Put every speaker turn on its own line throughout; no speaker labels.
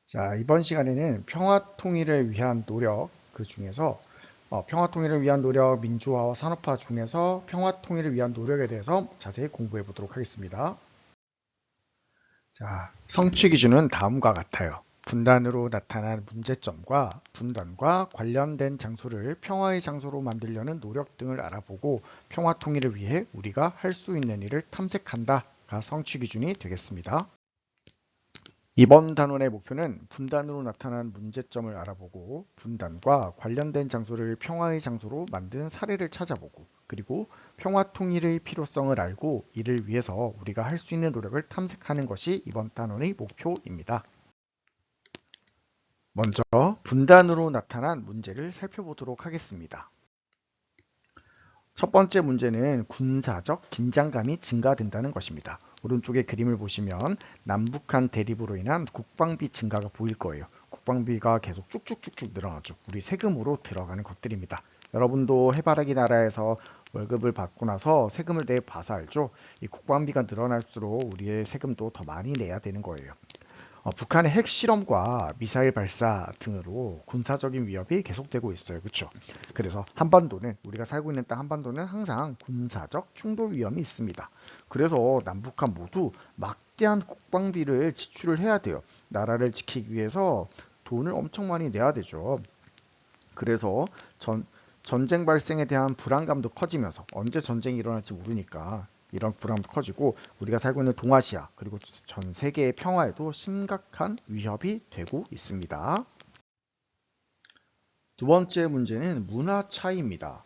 자, 이번 시간에는 평화 통일을 위한 노력, 그 중에서 평화 통일을 위한 노력, 민주화와 산업화 중에서 평화 통일을 위한 노력에 대해서 자세히 공부해 보도록 하겠습니다. 자, 성취 기준은 다음과 같아요. 분단으로 나타난 문제점과 분단과 관련된 장소를 평화의 장소로 만들려는 노력 등을 알아보고 평화 통일을 위해 우리가 할 수 있는 일을 탐색한다가 성취 기준이 되겠습니다. 이번 단원의 목표는 분단으로 나타난 문제점을 알아보고 분단과 관련된 장소를 평화의 장소로 만든 사례를 찾아보고 그리고 평화 통일의 필요성을 알고 이를 위해서 우리가 할 수 있는 노력을 탐색하는 것이 이번 단원의 목표입니다. 먼저 분단으로 나타난 문제를 살펴보도록 하겠습니다. 첫 번째 문제는 군사적 긴장감이 증가된다는 것입니다. 오른쪽에 그림을 보시면 남북한 대립으로 인한 국방비 증가가 보일 거예요. 국방비가 계속 쭉쭉쭉쭉 늘어나죠. 우리 세금으로 들어가는 것들입니다. 여러분도 해바라기 나라에서 월급을 받고 나서 세금을 내봐서 알죠? 이 국방비가 늘어날수록 우리의 세금도 더 많이 내야 되는 거예요. 북한의 핵실험과 미사일 발사 등으로 군사적인 위협이 계속되고 있어요. 그렇죠? 그래서 한반도는 우리가 살고 있는 땅 한반도는 항상 군사적 충돌 위험이 있습니다. 그래서 남북한 모두 막대한 국방비를 지출을 해야 돼요. 나라를 지키기 위해서 돈을 엄청 많이 내야 되죠. 그래서 전쟁 발생에 대한 불안감도 커지면서 언제 전쟁이 일어날지 모르니까 이런 불안도 커지고 우리가 살고 있는 동아시아 그리고 전 세계의 평화에도 심각한 위협이 되고 있습니다. 두 번째 문제는 문화 차이입니다.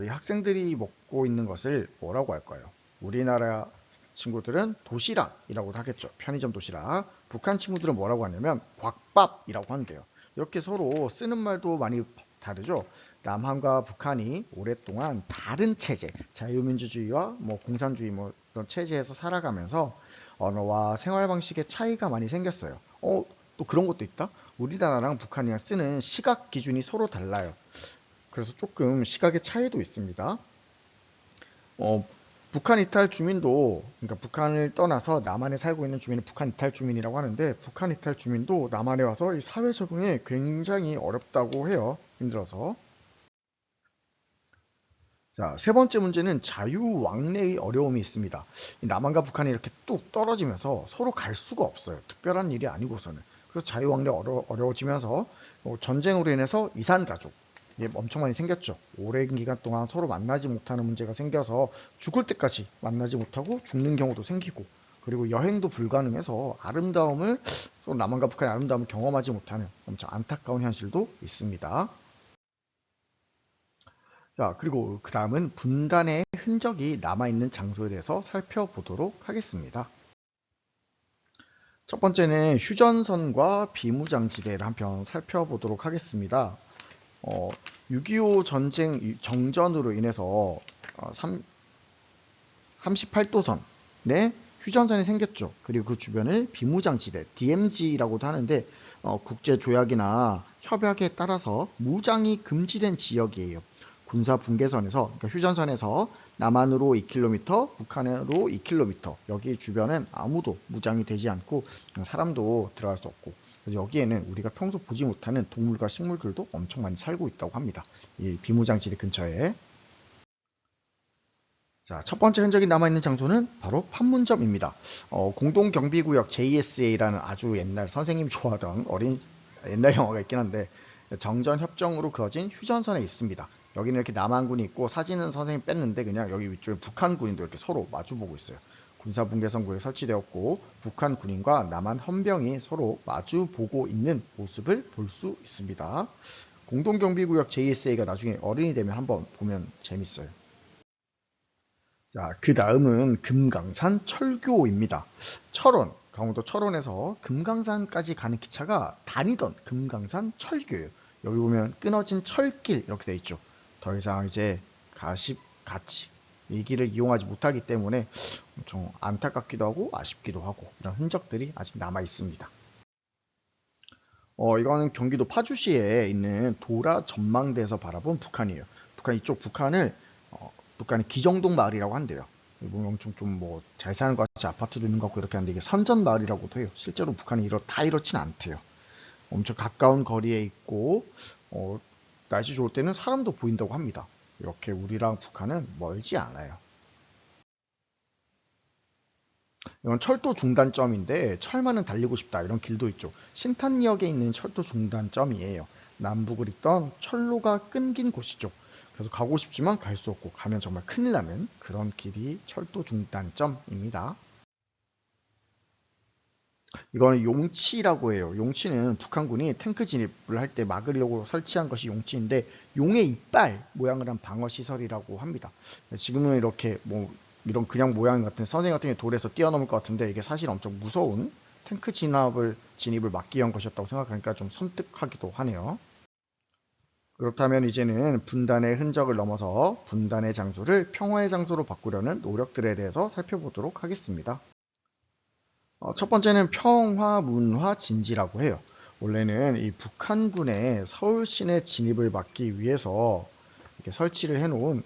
이 학생들이 먹고 있는 것을 뭐라고 할까요? 우리나라 친구들은 도시락이라고도 하겠죠. 편의점 도시락. 북한 친구들은 뭐라고 하냐면 곽밥이라고 한대요. 이렇게 서로 쓰는 말도 많이 다르죠. 남한과 북한이 오랫동안 다른 체제, 자유민주주의와 공산주의 그런 체제에서 살아가면서 언어와 생활 방식의 차이가 많이 생겼어요. 또 그런 것도 있다. 우리나라랑 북한이랑 쓰는 시각 기준이 서로 달라요. 그래서 조금 시각의 차이도 있습니다. 북한 이탈 주민도, 그러니까 북한을 떠나서 남한에 살고 있는 주민은 북한 이탈 주민이라고 하는데, 북한 이탈 주민도 남한에 와서 이 사회 적응이 굉장히 어렵다고 해요. 힘들어서. 자, 세 번째 문제는 자유왕래의 어려움이 있습니다. 남한과 북한이 이렇게 뚝 떨어지면서 서로 갈 수가 없어요. 특별한 일이 아니고서는. 그래서 자유왕래 어려워지면서 전쟁으로 인해서 이산가족, 엄청 많이 생겼죠. 오랜 기간 동안 서로 만나지 못하는 문제가 생겨서 죽을 때까지 만나지 못하고 죽는 경우도 생기고 그리고 여행도 불가능해서 아름다움을 남한과 북한의 아름다움을 경험하지 못하는 엄청 안타까운 현실도 있습니다. 자, 그리고 그 다음은 분단의 흔적이 남아있는 장소에 대해서 살펴보도록 하겠습니다. 첫 번째는 휴전선과 비무장지대를 한편 살펴보도록 하겠습니다. 6.25 전쟁 정전으로 인해서 38도선에 휴전선이 생겼죠. 그리고 그 주변을 비무장지대, DMZ라고도 하는데 국제조약이나 협약에 따라서 무장이 금지된 지역이에요. 군사분계선에서, 그러니까 휴전선에서 남한으로 2km, 북한으로 2km, 여기 주변은 아무도 무장이 되지 않고 사람도 들어갈 수 없고, 그래서 여기에는 우리가 평소 보지 못하는 동물과 식물들도 엄청 많이 살고 있다고 합니다. 이 비무장지대 근처에. 자, 첫 번째 흔적이 남아있는 장소는 바로 판문점입니다. 공동경비구역 JSA라는 아주 옛날 선생님이 좋아하던 옛날 영화가 있긴 한데 정전협정으로 그어진 휴전선에 있습니다. 여기는 이렇게 남한군이 있고 사진은 선생님 뺐는데 그냥 여기 위쪽에 북한군인도 이렇게 서로 마주보고 있어요. 군사분계선구에 설치되었고 북한 군인과 남한 헌병이 서로 마주보고 있는 모습을 볼 수 있습니다. 공동경비구역 JSA가 나중에 어른이 되면 한번 보면 재밌어요. 자, 그 다음은 금강산 철교입니다. 철원, 강원도 철원에서 금강산까지 가는 기차가 다니던 금강산 철교예요. 여기 보면 끊어진 철길 이렇게 돼 있죠. 더 이상 이제 같이 이 길을 이용하지 못하기 때문에 좀 안타깝기도 하고 아쉽기도 하고 이런 흔적들이 아직 남아 있습니다. 이거는 경기도 파주시에 있는 도라 전망대에서 바라본 북한이에요. 북한을 북한의 기정동 마을이라고 한대요. 엄청 좀 잘 사는 것 같이 아파트도 있는 것 같고 이렇게 하는데 이게 선전 마을이라고도 해요. 실제로 북한이 다 이렇진 않대요. 엄청 가까운 거리에 있고 날씨 좋을 때는 사람도 보인다고 합니다. 이렇게 우리랑 북한은 멀지 않아요. 이건 철도 중단점인데 철만은 달리고 싶다 이런 길도 있죠. 신탄역에 있는 철도 중단점이에요. 남북을 잇던 철로가 끊긴 곳이죠. 그래서 가고 싶지만 갈 수 없고 가면 정말 큰일 나는 그런 길이 철도 중단점입니다. 이거는 용치라고 해요. 용치는 북한군이 탱크 진입을 할 때 막으려고 설치한 것이 용치인데 용의 이빨 모양을 한 방어 시설이라고 합니다. 지금은 이렇게 뭐 이런 그냥 모양 같은 선생 같은 게 돌에서 뛰어넘을 것 같은데 이게 사실 엄청 무서운 탱크 진입을 막기 위한 것이었다고 생각하니까 좀 섬뜩하기도 하네요. 그렇다면 이제는 분단의 흔적을 넘어서 분단의 장소를 평화의 장소로 바꾸려는 노력들에 대해서 살펴보도록 하겠습니다. 첫 번째는 평화, 문화, 진지라고 해요. 원래는 이 북한군의 서울 시내 진입을 막기 위해서 이렇게 설치를 해놓은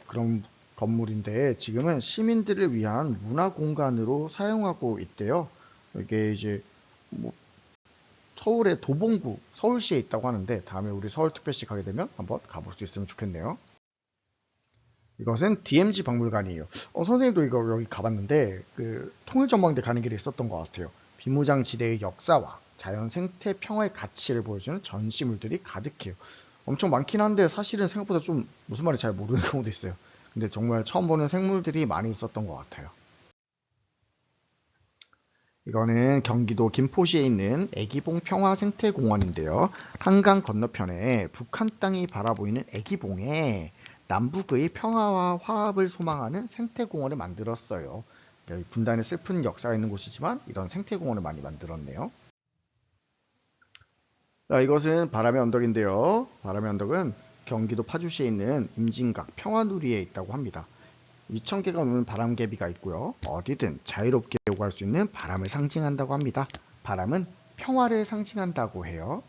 그런 건물인데 지금은 시민들을 위한 문화 공간으로 사용하고 있대요. 이게 이제 뭐 서울의 도봉구, 서울시에 있다고 하는데 다음에 우리 서울특별시 가게 되면 한번 가볼 수 있으면 좋겠네요. 이것은 DMZ 박물관이에요. 선생님도 이거 여기 가봤는데 그 통일전망대 가는 길에 있었던 것 같아요. 비무장지대의 역사와 자연 생태 평화의 가치를 보여주는 전시물들이 가득해요. 엄청 많긴 한데 사실은 생각보다 좀 무슨 말인지 잘 모르는 경우도 있어요. 근데 정말 처음 보는 생물들이 많이 있었던 것 같아요. 이거는 경기도 김포시에 있는 애기봉 평화생태공원인데요. 한강 건너편에 북한 땅이 바라보이는 애기봉에 남북의 평화와 화합을 소망하는 생태공원을 만들었어요. 분단의 슬픈 역사가 있는 곳이지만 이런 생태공원을 많이 만들었네요. 자, 이것은 바람의 언덕인데요. 바람의 언덕은 경기도 파주시에 있는 임진각 평화누리에 있다고 합니다. 2,000개가 넘는 바람개비가 있고요. 어디든 자유롭게 오갈 수 있는 바람을 상징한다고 합니다. 바람은 평화를 상징한다고 해요.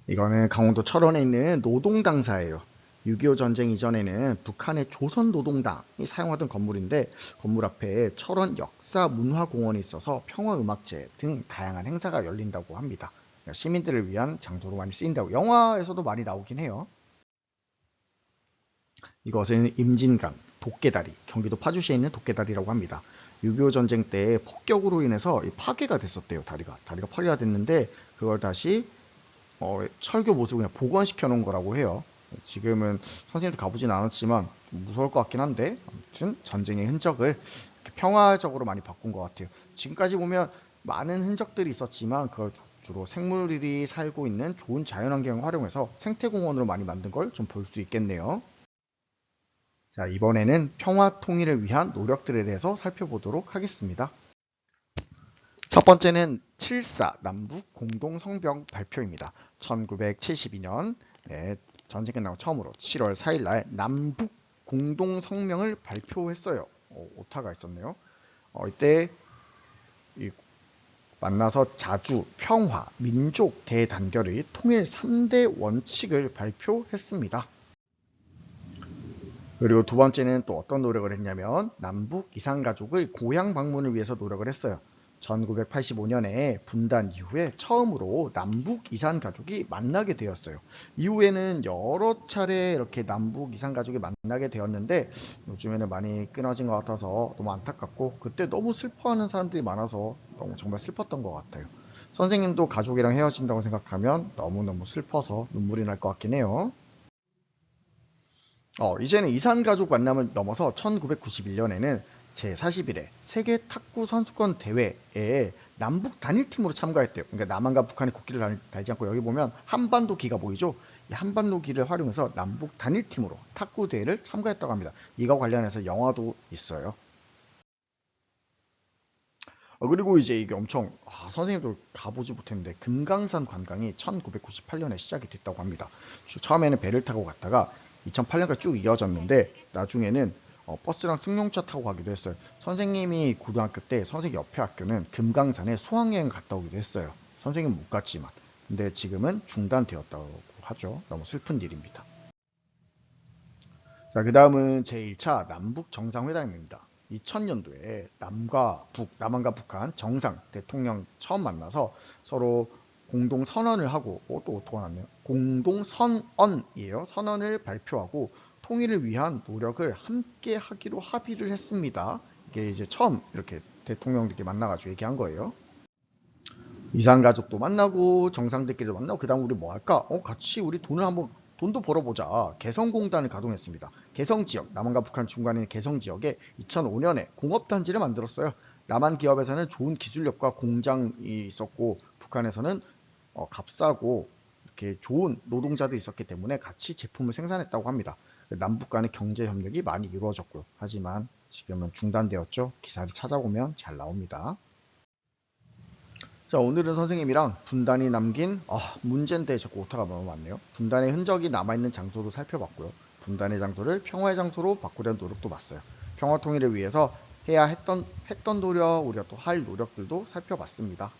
이거는 강원도 철원에 있는 노동당사예요. 6.25 전쟁 이전에는 북한의 조선노동당이 사용하던 건물인데 건물 앞에 철원 역사문화공원이 있어서 평화음악제 등 다양한 행사가 열린다고 합니다. 시민들을 위한 장소로 많이 쓰인다고 영화에서도 많이 나오긴 해요. 이것은 임진강, 도깨다리, 경기도 파주시에 있는 도깨다리라고 합니다. 6.25 전쟁 때 폭격으로 인해서 파괴가 됐었대요. 다리가 파괴가 됐는데 그걸 다시 철교 모습을 그냥 복원시켜 놓은 거라고 해요. 지금은 선생님도 가보진 않았지만 좀 무서울 것 같긴 한데 아무튼 전쟁의 흔적을 평화적으로 많이 바꾼 것 같아요. 지금까지 보면 많은 흔적들이 있었지만 그걸 주로 생물들이 살고 있는 좋은 자연환경을 활용해서 생태공원으로 많이 만든 걸 좀 볼 수 있겠네요. 자, 이번에는 평화 통일을 위한 노력들에 대해서 살펴보도록 하겠습니다. 첫 번째는 7.4 남북 공동성명 발표입니다. 1972년 전쟁 끝나고 처음으로 7월 4일 날 남북 공동성명을 발표했어요. 오타가 있었네요. 이때 만나서 자주, 평화, 민족 대단결의 통일 3대 원칙을 발표했습니다. 그리고 두 번째는 또 어떤 노력을 했냐면 남북 이산가족의 고향 방문을 위해서 노력을 했어요. 1985년에 분단 이후에 처음으로 남북 이산가족이 만나게 되었어요. 이후에는 여러 차례 이렇게 남북 이산가족이 만나게 되었는데 요즘에는 많이 끊어진 것 같아서 너무 안타깝고 그때 너무 슬퍼하는 사람들이 많아서 너무 정말 슬펐던 것 같아요. 선생님도 가족이랑 헤어진다고 생각하면 너무너무 슬퍼서 눈물이 날 것 같긴 해요. 이제는 이산가족 만남을 넘어서 1991년에는 제41회 세계 탁구 선수권 대회에 남북 단일팀으로 참가했대요. 그러니까 남한과 북한이 국기를 달지 않고 여기 보면 한반도 기가 보이죠? 이 한반도 기를 활용해서 남북 단일팀으로 탁구 대회를 참가했다고 합니다. 이거 관련해서 영화도 있어요. 그리고 이제 이게 엄청 선생님도 가보지 못했는데 금강산 관광이 1998년에 시작이 됐다고 합니다. 처음에는 배를 타고 갔다가 2008년까지 쭉 이어졌는데 나중에는 버스랑 승용차 타고 가기도 했어요. 선생님이 고등학교 때 선생님 옆에 학교는 금강산에 수학여행 갔다 오기도 했어요. 선생님은 못 갔지만 근데 지금은 중단되었다고 하죠. 너무 슬픈 일입니다. 자, 그 다음은 제1차 남북 정상회담입니다. 2000년도에 남한과 북한 정상 대통령 처음 만나서 서로 공동 선언을 하고 또 오토가 났네요. 공동 선언이에요. 선언을 발표하고 통일을 위한 노력을 함께 하기로 합의를 했습니다. 이게 이제 처음 이렇게 대통령들끼리 만나가지고 얘기한 거예요. 이산가족도 만나고 정상들끼리도 만나고 그다음 우리 뭐 할까? 같이 우리 돈도 벌어보자. 개성공단을 가동했습니다. 개성지역, 남한과 북한 중간에 있는 개성지역에 2005년에 공업단지를 만들었어요. 남한 기업에서는 좋은 기술력과 공장이 있었고 북한에서는 값싸고 이렇게 좋은 노동자들이 있었기 때문에 같이 제품을 생산했다고 합니다. 남북 간의 경제 협력이 많이 이루어졌고요. 하지만 지금은 중단되었죠. 기사를 찾아보면 잘 나옵니다. 자, 오늘은 선생님이랑 분단이 남긴 문제인데 자꾸 오타가 너무 많네요. 분단의 흔적이 남아있는 장소도 살펴봤고요. 분단의 장소를 평화의 장소로 바꾸려는 노력도 봤어요. 평화 통일을 위해서 해야 했던 노력, 우리가 또 할 노력들도 살펴봤습니다.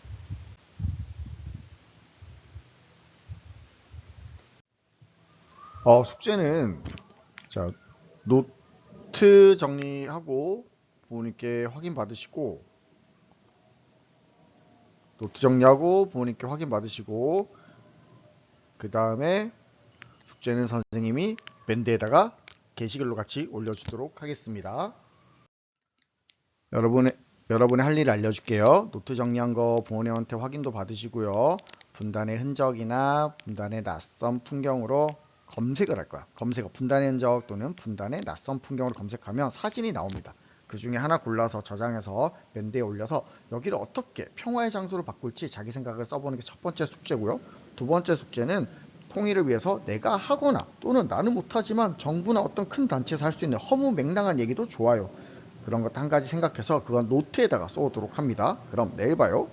숙제는 자, 노트 정리하고 부모님께 확인 받으시고 그 다음에 숙제는 선생님이 밴드에다가 게시글로 같이 올려주도록 하겠습니다. 여러분의 할 일을 알려줄게요. 노트 정리한 거 부모님한테 확인도 받으시고요. 분단의 흔적이나 분단의 낯선 풍경으로 검색을 할 거야. 분단의 흔적 또는 분단의 낯선 풍경으로 검색하면 사진이 나옵니다. 그 중에 하나 골라서 저장해서 밴드에 올려서 여기를 어떻게 평화의 장소로 바꿀지 자기 생각을 써보는 게 첫 번째 숙제고요. 두 번째 숙제는 통일을 위해서 내가 하거나 또는 나는 못하지만 정부나 어떤 큰 단체에서 할 수 있는 허무맹랑한 얘기도 좋아요. 그런 것 한 가지 생각해서 그건 노트에다가 써오도록 합니다. 그럼 내일 봐요.